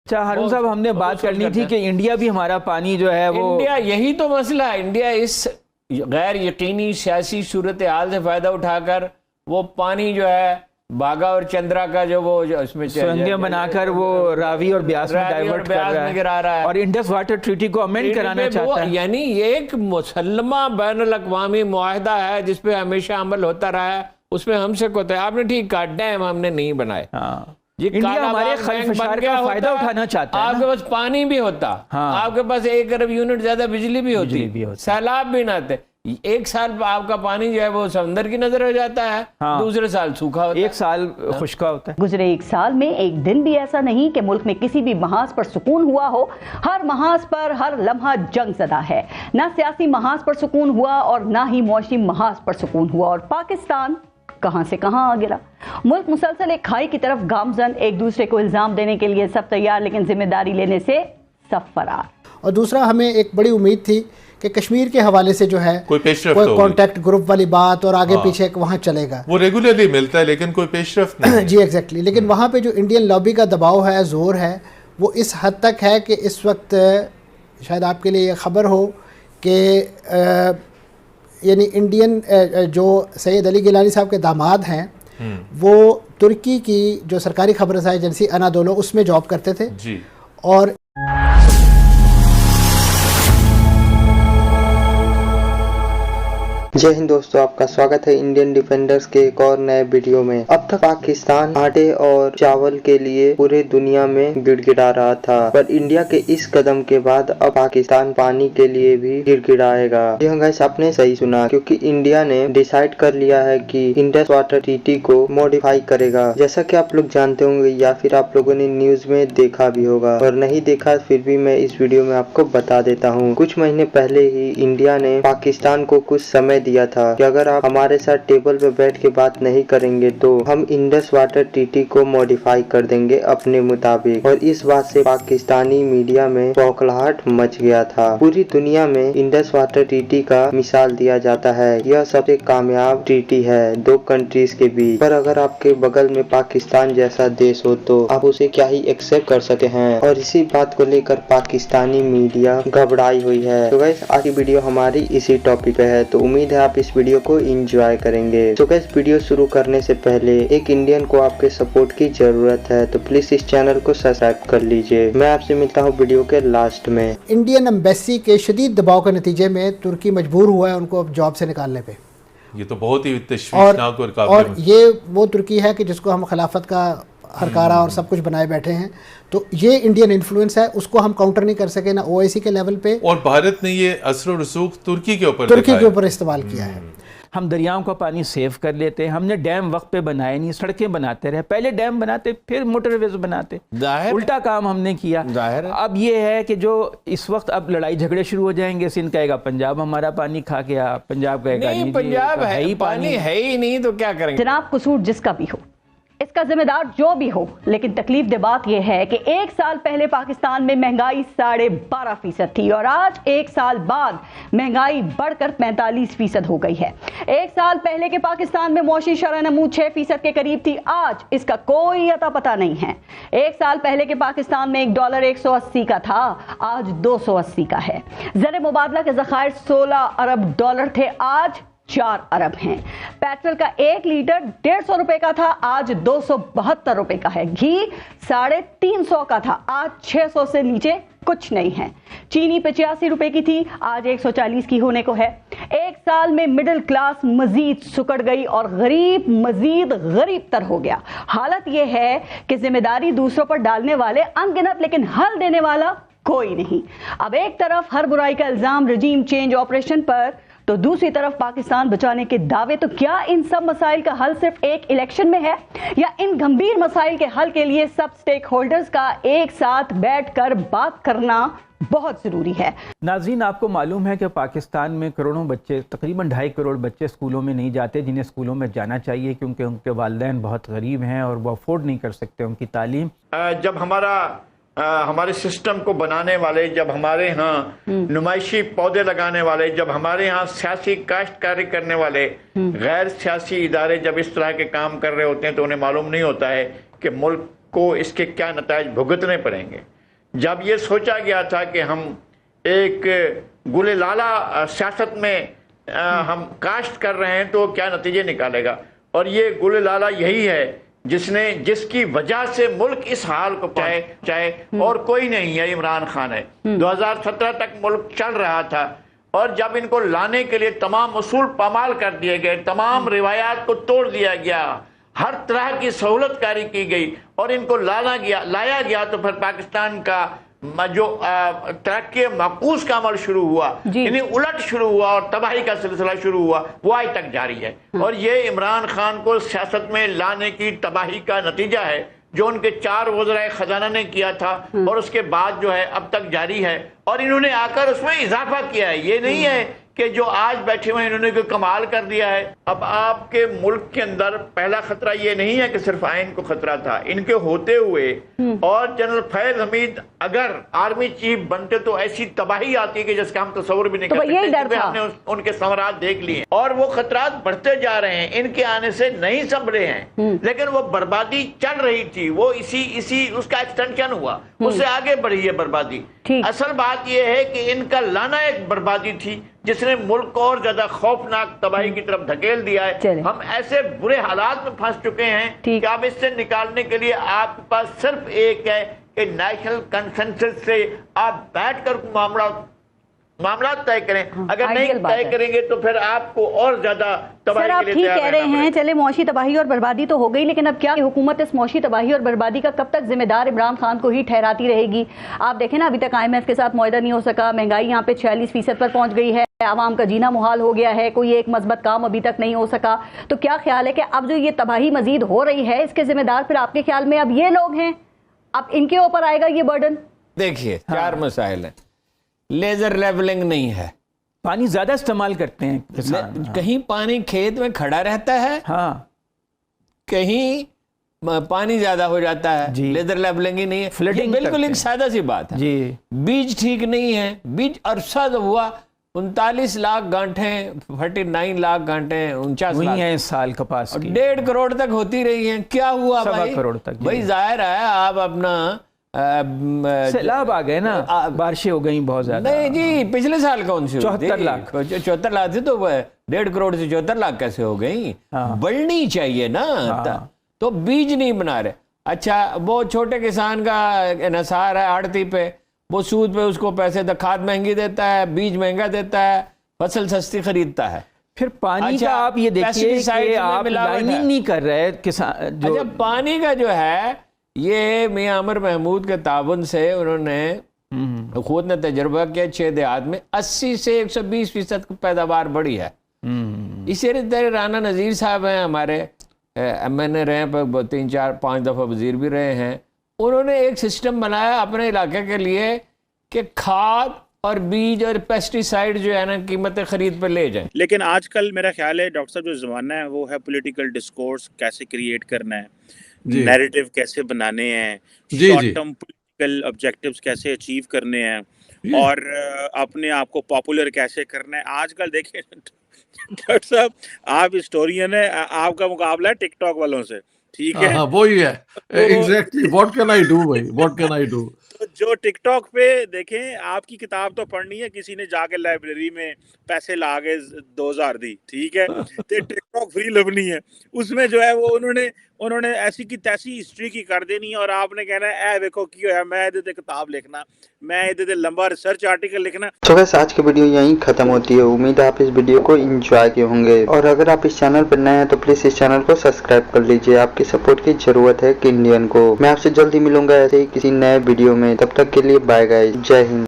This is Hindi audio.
अच्छा हारून साहब, हमने बात करनी थी कि इंडिया भी हमारा पानी जो है वो इंडिया, यही तो मसला है। इंडिया इस गैर यकीनी सियासी सूरत हाल से फायदा उठाकर वो पानी जो है बागा और चंद्रा का जो वो इसमें सुरंगें बनाकर वो रावी और ब्यास में डाइवर्ट कर रहा है और इंडस वाटर ट्रीटी को अमेंड कराना चाहता है। यानी ये एक मुसल्लमा बैनुल अक़वामी मुआहदा है जिस पे हमेशा अमल होता रहा है, उसमें हमसे को है। आपने ठीक कहा, डैम हमने नहीं बनाए। ये इंडिया हमारे खलिफशार का फायदा उठाना चाहता है। आपके पास पानी भी होता, आपके पास 1 अरब यूनिट ज्यादा बिजली भी होती, सैलाब भी ना आते। 1 साल आपका पानी जो है वो समंदर की नजर हो जाता है, दूसरे साल सूखा होता है, 1 साल खुश्का होता है। गुजरे 1 साल में एक दिन भी ऐसा नहीं कि मुल्क में किसी भी महाज पर सुकून हुआ हो। हर महाज पर हर लम्हा जंग ज़दा है। ना सियासी महाज पर सुकून हुआ और ना ही मुआशी महाज पर सुकून हुआ, और पाकिस्तान कहां से कहां आ गिरा। मुल्क मुसलसल एक खाई की तरफ गामजन, एक दूसरे को इल्जाम देने के लिए सब तैयार, लेकिन जिम्मेदारी लेने से सब फरार। और दूसरा, हमें एक बड़ी उम्मीद थी कि कश्मीर के हवाले से जो है कोई पेशरफ्त, कॉन्टैक्ट ग्रुप वाली बात और आगे पीछे वहाँ चलेगा, वो रेगुलरली मिलता है लेकिन कोई पेशरफ्त नहीं। जी एग्जैक्टली। लेकिन वहाँ पे जो इंडियन लॉबी का दबाव है, जोर है, वो इस हद तक है कि इस वक्त शायद आपके लिए खबर हो कि यानी इंडियन जो सैयद अली गिलानी साहब के दामाद हैं, वो तुर्की की जो सरकारी खबर रसाई एजेंसी अनादोलो उसमें जॉब करते थे जी। और जय हिंद दोस्तों, आपका स्वागत है इंडियन डिफेंडर्स के एक और नए वीडियो में। अब तक पाकिस्तान आटे और चावल के लिए पूरे दुनिया में गिड़गिड़ा रहा था, पर इंडिया के इस कदम के बाद अब पाकिस्तान पानी के लिए भी गिड़गिड़ाएगा। जी हाँ गाइस, आपने सही सुना, क्योंकि इंडिया ने डिसाइड कर लिया है कि इंडस वाटर ट्रीटी को मॉडिफाई करेगा। जैसा कि आप लोग जानते होंगे या फिर आप लोगों ने न्यूज में देखा भी होगा, और नहीं देखा फिर भी मैं इस वीडियो में आपको बता देता हूँ। कुछ महीने पहले ही इंडिया ने पाकिस्तान को कुछ समय दिया था कि अगर आप हमारे साथ टेबल पे बैठ के बात नहीं करेंगे तो हम इंडस वाटर ट्रीटी को मॉडिफाई कर देंगे अपने मुताबिक। और इस बात से पाकिस्तानी मीडिया में बौखलाहट मच गया था। पूरी दुनिया में इंडस वाटर ट्रीटी का मिसाल दिया जाता है, यह सबसे कामयाब ट्रीटी है 2 कंट्रीज के बीच। पर अगर आपके बगल में पाकिस्तान जैसा देश हो तो आप उसे क्या ही एक्सेप्ट कर सकते हैं। और इसी बात को लेकर पाकिस्तानी मीडिया घबराई हुई है। तो गाइस, आज की वीडियो हमारी इसी टॉपिक पे है, तो उम्मीद है आप इस वीडियो को एंजॉय करेंगे। तो गाइस, वीडियो शुरू करने से पहले एक इंडियन को आपके सपोर्ट की जरूरत है, तो प्लीज इस चैनल को सब्सक्राइब कर लीजिए। मैं आपसे मिलता हूँ वीडियो के लास्ट में। इंडियन एम्बेसी के शदीद दबाव के नतीजे में तुर्की मजबूर हुआ है उनको अब जॉब से निकालने पे। ये तो बहुत ही तशवीशनाक और ये वो तुर्की है कि जिसको हम खिलाफत का हरकारा और सब कुछ बनाए बैठे हैं। तो ये इंडियन इन्फ्लुएंस है, उसको हम काउंटर नहीं कर सके ना ओआईसी के लेवल पे, और भारत ने ये असर और रसूख तुर्की के ऊपर इस्तेमाल किया है। हम दरियाओं का पानी सेव कर लेते हैं। हमने डैम वक्त पे बनाए नहीं, सड़कें बनाते रहे। पहले डैम बनाते फिर मोटरवेज बनाते, उल्टा काम हमने किया। अब ये है कि जो इस वक्त अब लड़ाई झगड़े शुरू हो जाएंगे। सिंध कहेगा पंजाब हमारा पानी खा गया, पंजाब कहेगा नहीं, पंजाब है ही पानी है ही नहीं, तो क्या करेंगे। जनाब, कसूर जिसका भी हो, इसका जिम्मेदार जो भी हो, लेकिन तकलीफ दे बात यह है कि 1 साल पहले पाकिस्तान में महंगाई 12.5% थी और आज 1 साल बाद महंगाई बढ़कर 45% हो गई है। 1 साल पहले के पाकिस्तान में मौशी शरह नमू 6% के करीब थी, आज इसका कोई अता पता नहीं है। 1 साल पहले के पाकिस्तान में $1 180 का था, आज 280 का है। ज़र मुबादला के ज़खायर $16 अरब थे, आज 4 अरब हैं। पेट्रोल का 1 लीटर 150 रुपए का था, आज 272 रुपए का है। घी 350 का था, आज 600 से नीचे कुछ नहीं है। चीनी 85 रुपए की थी, आज 140 की होने को है। 1 साल में मिडिल क्लास मजीद सुकड़ गई और गरीब मजीद गरीब तर हो गया। हालत यह है कि जिम्मेदारी दूसरों पर डालने वाले अनगिनत, लेकिन हल देने वाला कोई नहीं। अब एक तरफ हर बुराई का इल्जाम रजीम चेंज ऑपरेशन पर, तो दूसरी तरफ पाकिस्तान बचाने के दावे। तो क्या इन सब मसाइल का हल सिर्फ एक इलेक्शन में है, या इन गंभीर मसाइल के हल के लिए सब स्टेक होल्डर्स का एक साथ बैठकर बात करना बहुत जरूरी है। नाज़रीन, आपको मालूम है कि पाकिस्तान में करोड़ों बच्चे, तकरीबन 2.5 करोड़ बच्चे स्कूलों में नहीं जाते, जिन्हें स्कूलों में जाना चाहिए, क्योंकि उनके वालिदैन बहुत गरीब हैं और वो अफोर्ड नहीं कर सकते उनकी तालीम। जब हमारे सिस्टम को बनाने वाले, जब हमारे यहाँ नुमाइशी पौधे लगाने वाले, जब हमारे यहाँ सियासी काश्तकारी करने वाले गैर सियासी इदारे जब इस तरह के काम कर रहे होते हैं, तो उन्हें मालूम नहीं होता है कि मुल्क को इसके क्या नताइज भुगतने पड़ेंगे। जब ये सोचा गया था कि हम एक गुले लाला सियासत में हम काश्त कर रहे हैं तो क्या नतीजे निकालेगा, और ये गुले लाला यही है जिसकी वजह से मुल्क इस हाल को चाहे और कोई नहीं है, इमरान खान है। 2017 तक मुल्क चल रहा था और जब इनको लाने के लिए तमाम उसूल पामाल कर दिए गए, तमाम रिवायात को तोड़ दिया गया, हर तरह की सहूलतकारी की गई और इनको लाया गया तो फिर पाकिस्तान का जो तरक्की माकूस का अमल शुरू हुआ, यानी उलट शुरू हुआ और तबाही का सिलसिला शुरू हुआ, वो आज तक जारी है। और ये इमरान खान को सियासत में लाने की तबाही का नतीजा है जो उनके 4 वज़राए खजाना ने किया था और उसके बाद जो है अब तक जारी है, और इन्होंने आकर उसमें इजाफा किया है। ये नहीं है कि जो आज बैठे हुए इन्होंने कोई कमाल कर दिया है। अब आपके मुल्क के अंदर पहला खतरा ये नहीं है कि सिर्फ आइन को खतरा था, इनके होते हुए और जनरल फैज हमीद अगर आर्मी चीफ बनते तो ऐसी तबाही आती कि जिसका हम तस्वुर भी नहीं कर सकते। हमने उसके समरात देख लिए और वो खतरात बढ़ते जा रहे हैं, इनके आने से नहीं संभले हैं, लेकिन वो बर्बादी चल रही थी, वो इसी उसका एक्सटेंशन हुआ, उससे आगे बढ़ी है बर्बादी। असल बात यह है कि इनका लाना एक बर्बादी थी जिसने मुल्क को और ज्यादा खौफनाक तबाही की तरफ धकेल दिया है। हम ऐसे बुरे हालात में फंस चुके हैं कि अब इससे निकालने के लिए आपके पास सिर्फ एक है कि नेशनल कंसेंसस से आप बैठकर मामला तय करें। अगर नहीं तय करेंगे तो फिर आपको और ज्यादा तबाही के लिए ठीक कह रहे हैं। चले मौशी तबाही और बर्बादी तो हो गई, लेकिन अब क्या हुकूमत इस मौशी तबाही और बर्बादी का कब तक जिम्मेदार इमरान खान को ही ठहराती रहेगी? आप देखें ना, अभी तक IMF के साथ मुआहदा नहीं हो सका, महंगाई यहाँ पे 46% पर पहुंच गई है, आवाम का जीना मुहाल हो गया है, कोई एक मजबूत काम अभी तक नहीं हो सका। तो क्या ख्याल है कि अब जो ये तबाही मजीद हो रही है इसके जिम्मेदार फिर आपके ख्याल में अब ये लोग हैं, अब इनके ऊपर आएगा ये बर्डन? देखिए 4 मसाइल है। लेजर लेवलिंग नहीं है, पानी ज्यादा इस्तेमाल करते हैं किसान। कहीं पानी खेत में खड़ा रहता है, कहीं पानी ज्यादा हो जाता है, लेजर लेवलिंग ही नहीं है। फ्लडिंग बिल्कुल एक सादा सी बात है। बीज ठीक नहीं है, बीज अरसा हुआ 39 लाख गांठें, 49 लाख गांठें, 49 लाख है इस साल कपास की, 1.5 करोड़ तक होती रही है। क्या हुआ भाई? 1.25 करोड़ तक भाई जाहिर है आप अपना सैलाब आ गए ना, बारिशें हो गई बहुत ज्यादा। नहीं जी, पिछले साल कौन सी 74 लाख 74 लाख थी, तो 1.5 करोड़ से 74 लाख कैसे हो गई? बढ़नी चाहिए ना। तो बीज नहीं बना रहे। अच्छा, वो छोटे किसान का इन्हिसार है आड़ती पे, वो सूद पे उसको पैसे खाद महंगी देता है, बीज महंगा देता है, फसल सस्ती खरीदता है। फिर पानी का आप ये देखिए कि आप लाइनिंग नहीं कर रहे किसान। अच्छा, पानी का जो है ये मियां अमर महमूद के ताबन से उन्होंने खुद ने तजर्बा किया, 6 देहात में 80 से 120% पैदावार बढ़ी है। इसी तरह राना नज़ीर साहब हैं हमारे, MNA रहे हैं, 3, 4, 5 दफ़ा वजीर भी रहे हैं। उन्होंने एक सिस्टम बनाया अपने इलाके के लिए कि खाद और बीज और पेस्टिसाइड जो है ना कीमतें खरीद पे ले जाएं। लेकिन आजकल मेरा ख्याल है डॉक्टर साहब जो ज़माना है वो है पॉलिटिकल डिस्कोर्स कैसे क्रिएट करना है, नैरेटिव कैसे बनाने हैं, शॉर्ट टर्म पॉलिटिकल ऑब्जेक्टिव्स कैसे अचीव करने हैं और अपने आप को पॉपुलर कैसे करना है। आजकल देखिए डॉक्टर साहब आप हिस्टोरियन है, आपका मुकाबला है टिकटॉक वालों से, ठीक है? वो ही है exactly. What can I do भाई, व्हाट कैन आई डू? तो जो टिकटॉक पे देखें, आपकी किताब तो पढ़नी है, किसी ने जाके लाइब्रेरी में पैसे ला के 2000 दी, ठीक है? तो टिकटॉक फ्री लबनी है, उसमें जो है वो उन्होंने ऐसी की तैसी हिस्ट्री की कर देनी है और आपने कहना है ए देखो की होया, मैं ये किताब लिखना, मैं ये लंबा रिसर्च आर्टिकल लिखना। तो बस आज की वीडियो यहीं खत्म होती है। उम्मीद है आप इस वीडियो को एंजॉय किए होंगे और अगर आप इस चैनल पर नए हैं तो प्लीज इस चैनल को सब्सक्राइब कर लीजिए। आपकी सपोर्ट की जरूरत है इंडियन को। मैं आपसे जल्दी मिलूंगा ऐसे ही किसी नए वीडियो में, तब तक के लिए बाय गाइस, जय हिंद।